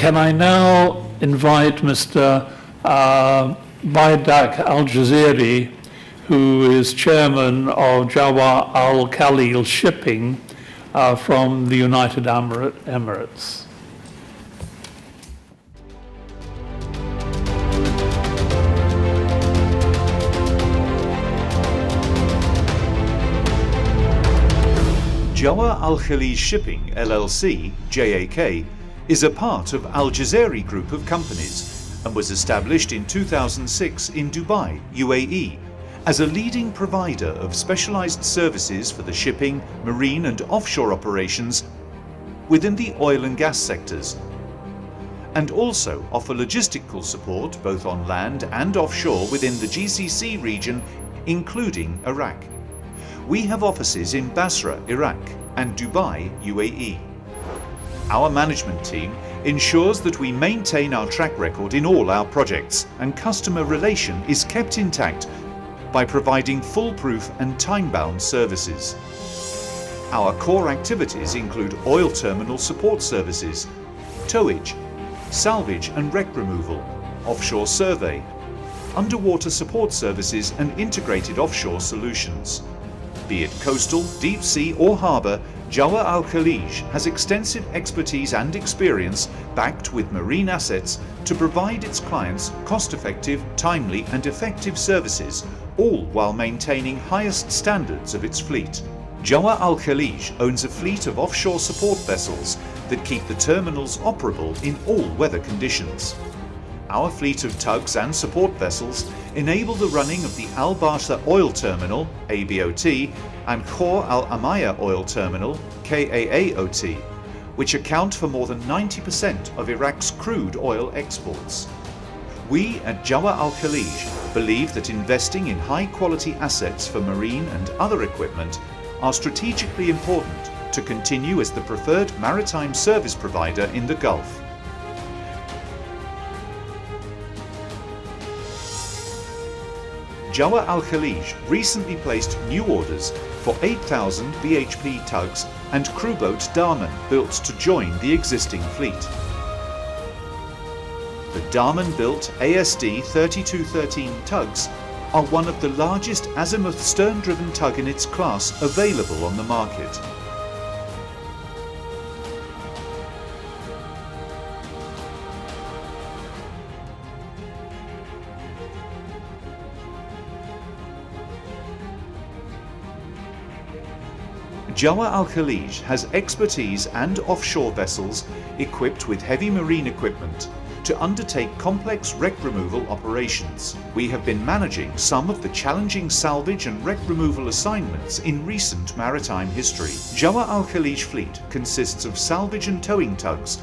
Can I now invite Mr. Baydaq Al Jazaeri, who is chairman of Jawa Al Khalil Shipping from the United Emirates. Jawa Al Khalil Shipping LLC, JAK, is a part of Al Jazaeri Group of companies and was established in 2006 in Dubai, UAE, as a leading provider of specialized services for the shipping, marine and offshore operations within the oil and gas sectors, and also offer logistical support both on land and offshore within the GCC region, including Iraq. We have offices in Basra, Iraq and Dubai, UAE. Our management team ensures that we maintain our track record in all our projects and customer relation is kept intact by providing foolproof and time-bound services. Our core activities include oil terminal support services, towage, salvage and wreck removal, offshore survey, underwater support services and integrated offshore solutions. Be it coastal, deep sea or harbour, Jawa Al Khalil has extensive expertise and experience backed with marine assets to provide its clients cost-effective, timely and effective services, all while maintaining highest standards of its fleet. Jawa Al Khalil owns a fleet of offshore support vessels that keep the terminals operable in all weather conditions. Our fleet of tugs and support vessels enable the running of the Al Barsa Oil Terminal, ABOT, and Khor Al Amaya Oil Terminal, KAAOT, which account for more than 90% of Iraq's crude oil exports. We at Jawa Al Khalil believe that investing in high-quality assets for marine and other equipment are strategically important to continue as the preferred maritime service provider in the Gulf. Jawa Al Khalil recently placed new orders for 8,000 BHP tugs and crewboat Daman built to join the existing fleet. The Daman-built ASD 3213 tugs are one of the largest azimuth stern-driven tug in its class available on the market. Jawa Al Khalil has expertise and offshore vessels equipped with heavy marine equipment to undertake complex wreck removal operations. We have been managing some of the challenging salvage and wreck removal assignments in recent maritime history. Jawa Al Khalil fleet consists of salvage and towing tugs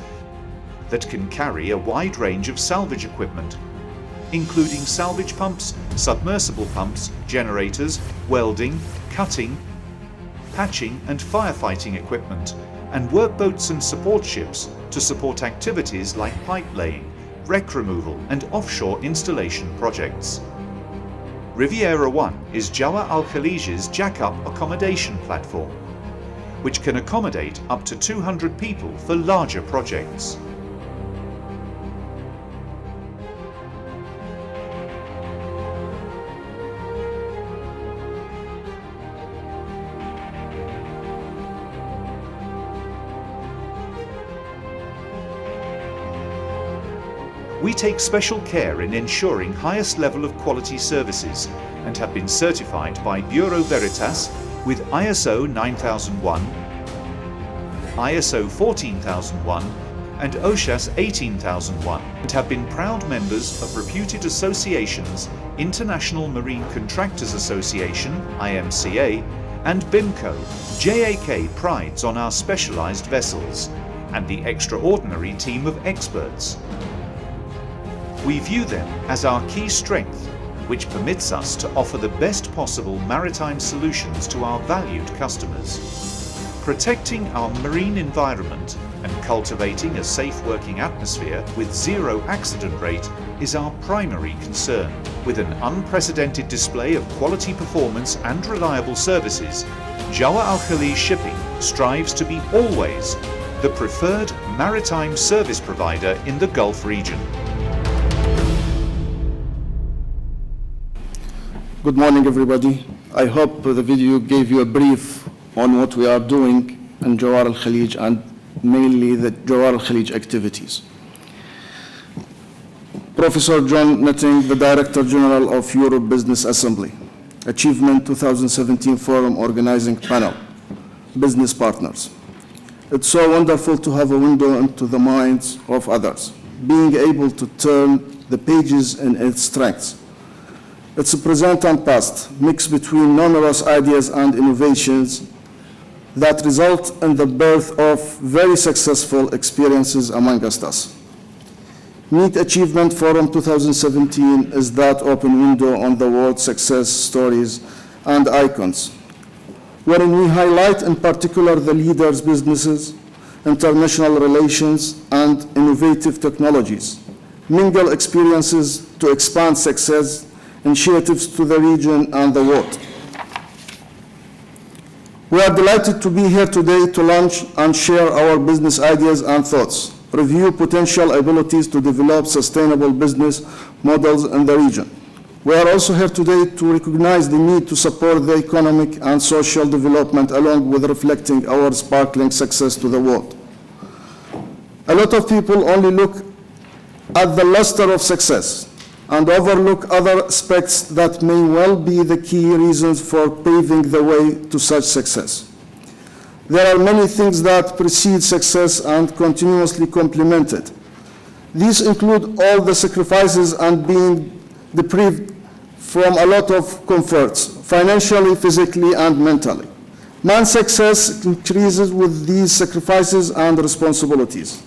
that can carry a wide range of salvage equipment, including salvage pumps, submersible pumps, generators, welding, cutting, patching and firefighting equipment, and workboats and support ships to support activities like pipe laying, wreck removal and offshore installation projects. Riviera 1 is Jawa Al Khalil's jack-up accommodation platform, which can accommodate up to 200 people for larger projects. We take special care in ensuring highest level of quality services and have been certified by Bureau Veritas with ISO 9001, ISO 14001 and OSHAS 18001 and have been proud members of reputed associations International Marine Contractors Association IMCA and BIMCO. JAK prides on our specialized vessels and the extraordinary team of experts. We view them as our key strength, which permits us to offer the best possible maritime solutions to our valued customers. Protecting our marine environment and cultivating a safe working atmosphere with zero accident rate is our primary concern. With an unprecedented display of quality performance and reliable services, Jawa Al Khalil Shipping strives to be always the preferred maritime service provider in the Gulf region. Good morning, everybody. I hope the video gave you a brief on what we are doing in Jawar al-Khalij and mainly the Jawar al-Khalij activities. Professor John Netting, the Director General of Europe Business Assembly. Achievement 2017 Forum Organizing Panel. Business Partners. It's so wonderful to have a window into the minds of others, being able to turn the pages in its strengths. It's a present and past, mixed between numerous ideas and innovations that result in the birth of very successful experiences among us. Meet Achievement Forum 2017 is that open window on the world's success stories and icons, wherein we highlight in particular the leaders' businesses, international relations, and innovative technologies, mingle experiences to expand success, initiatives to the region and the world. We are delighted to be here today to launch and share our business ideas and thoughts, review potential abilities to develop sustainable business models in the region. We are also here today to recognize the need to support the economic and social development along with reflecting our sparkling success to the world. A lot of people only look at the luster of success and overlook other aspects that may well be the key reasons for paving the way to such success. There are many things that precede success and continuously complement it. These include all the sacrifices and being deprived from a lot of comforts, financially, physically, and mentally. Man's success increases with these sacrifices and responsibilities.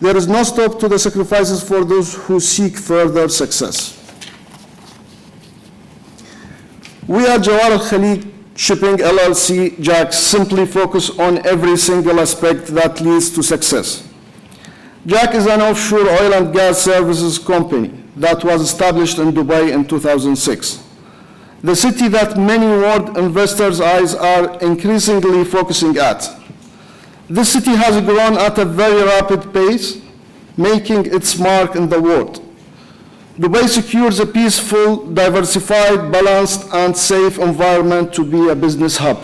There is no stop to the sacrifices for those who seek further success. We at Jawar al-Khalij Shipping LLC, JAC, simply focus on every single aspect that leads to success. JAC is an offshore oil and gas services company that was established in Dubai in 2006. The city that many world investors' eyes are increasingly focusing at. This city has grown at a very rapid pace, making its mark in the world. Dubai secures a peaceful, diversified, balanced, and safe environment to be a business hub.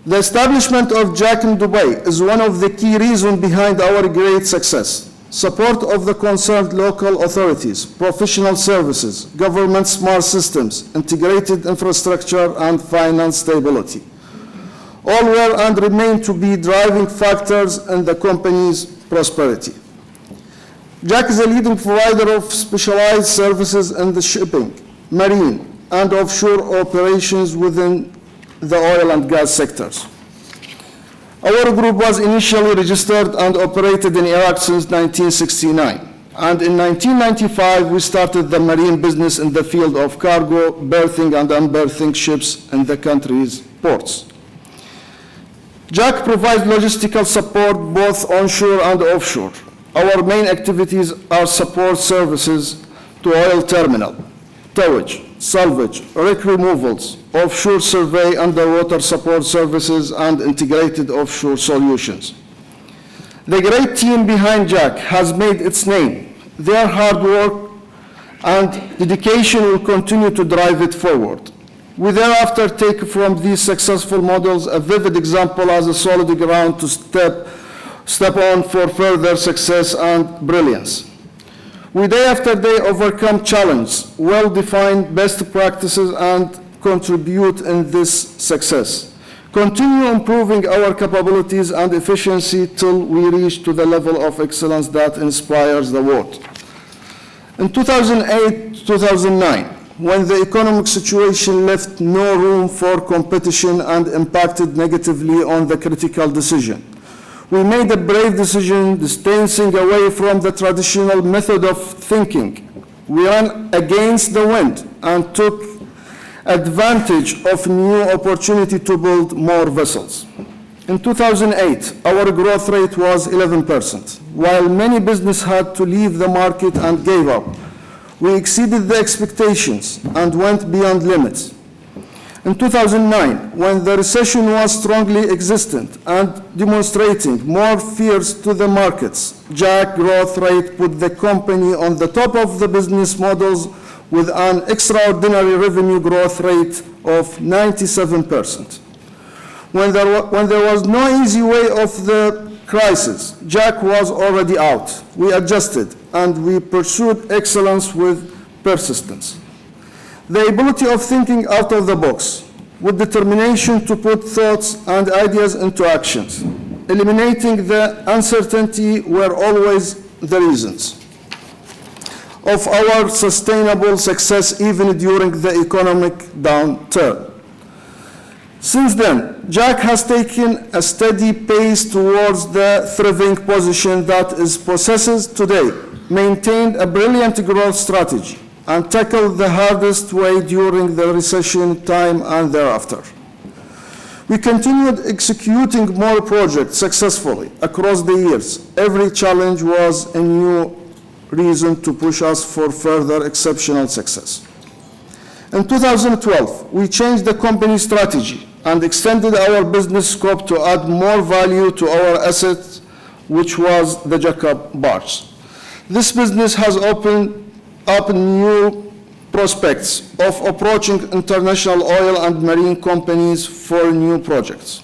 The establishment of JAC in Dubai is one of the key reasons behind our great success. Support of the concerned local authorities, professional services, government smart systems, integrated infrastructure, and finance stability. All were and remain to be driving factors in the company's prosperity. JAC is a leading provider of specialized services in the shipping, marine, and offshore operations within the oil and gas sectors. Our group was initially registered and operated in Iraq since 1969. And in 1995, we started the marine business in the field of cargo, berthing and unberthing ships in the country's ports. JAC provides logistical support both onshore and offshore. Our main activities are support services to oil terminal, towage, salvage, wreck removals, offshore survey, underwater support services, and integrated offshore solutions. The great team behind JAC has made its name. Their hard work and dedication will continue to drive it forward. We thereafter take from these successful models a vivid example as a solid ground to step on for further success and brilliance. We day after day overcome challenges, well-defined best practices, and contribute in this success. Continue improving our capabilities and efficiency till we reach to the level of excellence that inspires the world. In 2008-2009, when the economic situation left no room for competition and impacted negatively on the critical decision, we made a brave decision distancing away from the traditional method of thinking. We ran against the wind and took advantage of new opportunity to build more vessels. In 2008, our growth rate was 11%. While many businesses had to leave the market and gave up, we exceeded the expectations and went beyond limits. In 2009, when the recession was strongly existent and demonstrating more fears to the markets, Jack growth rate put the company on the top of the business models with an extraordinary revenue growth rate of 97%. When there was no easy way of the crisis, Jack was already out. We adjusted and we pursued excellence with persistence. The ability of thinking out of the box, with determination to put thoughts and ideas into actions. Eliminating the uncertainty were always the reasons of our sustainable success even during the economic downturn. Since then, Jack has taken a steady pace towards the thriving position that it possesses today, maintained a brilliant growth strategy, and tackled the hardest way during the recession time and thereafter. We continued executing more projects successfully across the years. Every challenge was a new reason to push us for further exceptional success. In 2012, we changed the company strategy and extended our business scope to add more value to our assets, which was the jackup barge. This business has opened up new prospects of approaching international oil and marine companies for new projects.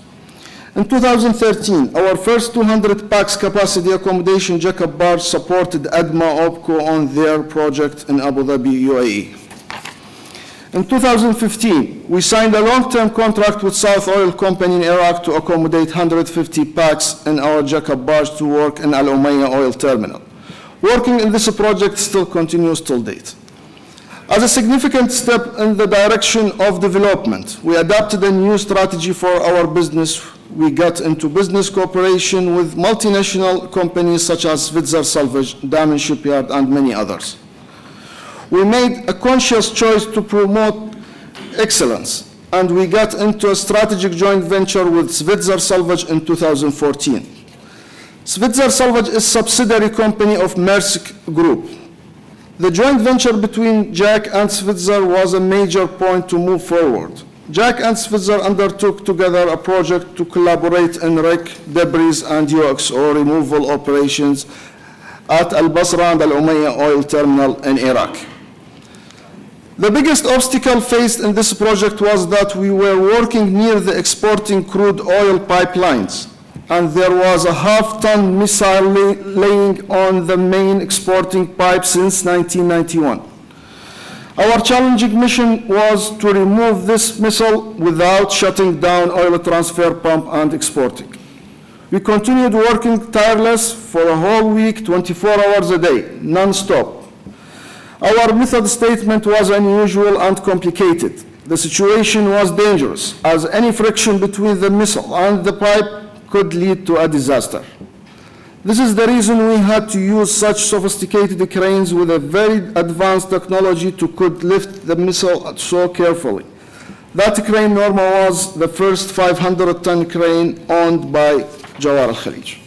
In 2013, our first 200 pax capacity accommodation jackup barge supported ADMA OPCO on their project in Abu Dhabi, UAE. In 2015, we signed a long-term contract with South Oil Company in Iraq to accommodate 150 pax in our jackup barge to work in Al Umayya oil terminal. Working in this project still continues till date. As a significant step in the direction of development, we adopted a new strategy for our business. We got into business cooperation with multinational companies such as Svitzer Salvage, Damen Shipyard, and many others. We made a conscious choice to promote excellence, and we got into a strategic joint venture with Svitzer Salvage in 2014. Svitzer Salvage is a subsidiary company of Maersk Group. The joint venture between Jack and Svitzer was a major point to move forward. Jack and Svitzer undertook together a project to collaborate in wreck, debris, and UXO removal operations at Al Basra and Al Umayya oil terminal in Iraq. The biggest obstacle faced in this project was that we were working near the exporting crude oil pipelines, and there was a half-ton missile laying on the main exporting pipe since 1991. Our challenging mission was to remove this missile without shutting down oil transfer pump and exporting. We continued working tireless for a whole week, 24 hours a day, non-stop. Our method statement was unusual and complicated. The situation was dangerous, as any friction between the missile and the pipe could lead to a disaster. This is the reason we had to use such sophisticated cranes with a very advanced technology to could lift the missile so carefully. That crane Norma was the first 500-ton crane owned by Jawar Al Khalij.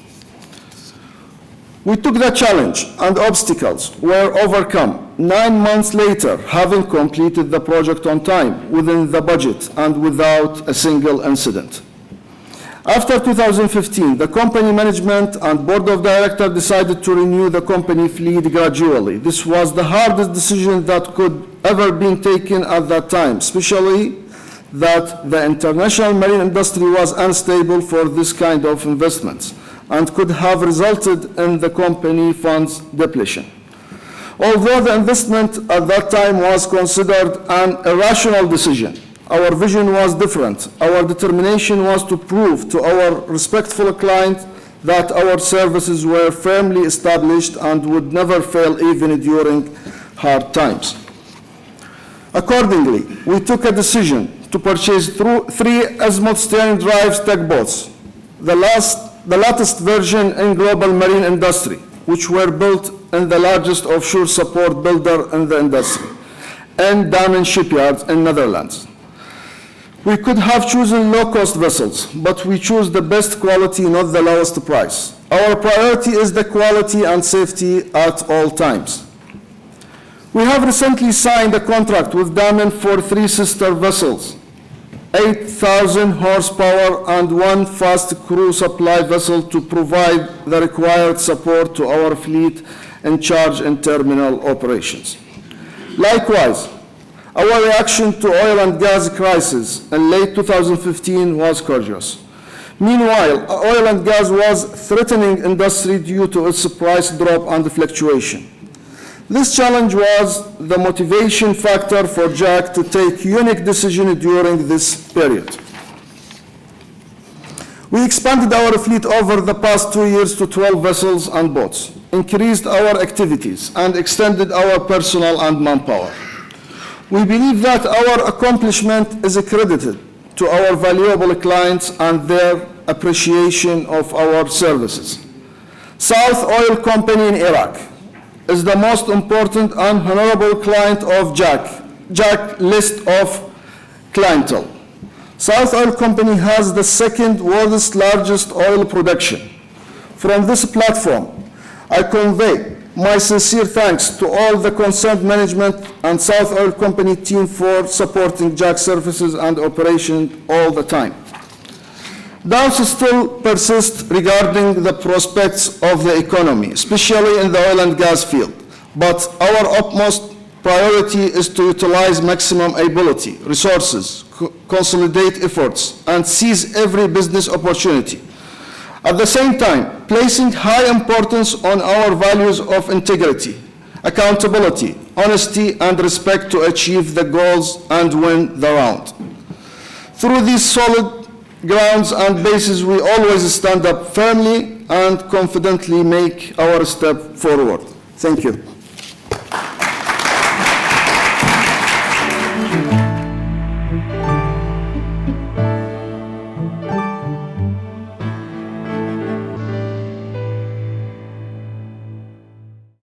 We took the challenge and obstacles were overcome. 9 months later, having completed the project on time, within the budget, and without a single incident. After 2015, the company management and board of directors decided to renew the company fleet gradually. This was the hardest decision that could ever been taken at that time, especially that the international marine industry was unstable for this kind of investments and could have resulted in the company funds depletion. Although the investment at that time was considered an irrational decision, our vision was different. Our determination was to prove to our respectful client that our services were firmly established and would never fail even during hard times. Accordingly, we took a decision to purchase 3 azimuth steering drive tugboats, the latest version in global marine industry, which were built in the largest offshore support builder in the industry, and Damen Shipyard in Netherlands. We could have chosen low-cost vessels, but we chose the best quality, not the lowest price. Our priority is the quality and safety at all times. We have recently signed a contract with Damen for 3 sister vessels, 8,000 horsepower and one fast crew supply vessel to provide the required support to our fleet in charge and terminal operations. Likewise, our reaction to oil and gas crisis in late 2015 was courageous. Meanwhile, oil and gas was threatening industry due to its price drop and fluctuation. This challenge was the motivation factor for Jack to take unique decisions during this period. We expanded our fleet over the past 2 years to 12 vessels and boats, increased our activities, and extended our personnel and manpower. We believe that our accomplishment is credited to our valuable clients and their appreciation of our services. South Oil Company in Iraq is the most important and honorable client of Jack list of clientele. South Oil Company has the second world's largest oil production. From this platform, I convey my sincere thanks to all the concerned management and South Oil Company team for supporting Jack services and operation all the time. Doubts still persist regarding the prospects of the economy, especially in the oil and gas field. But our utmost priority is to utilize maximum ability, resources, consolidate efforts, and seize every business opportunity. At the same time, placing high importance on our values of integrity, accountability, honesty, and respect to achieve the goals and win the round. Through these solid grounds and bases, we always stand up firmly and confidently make our step forward. Thank you.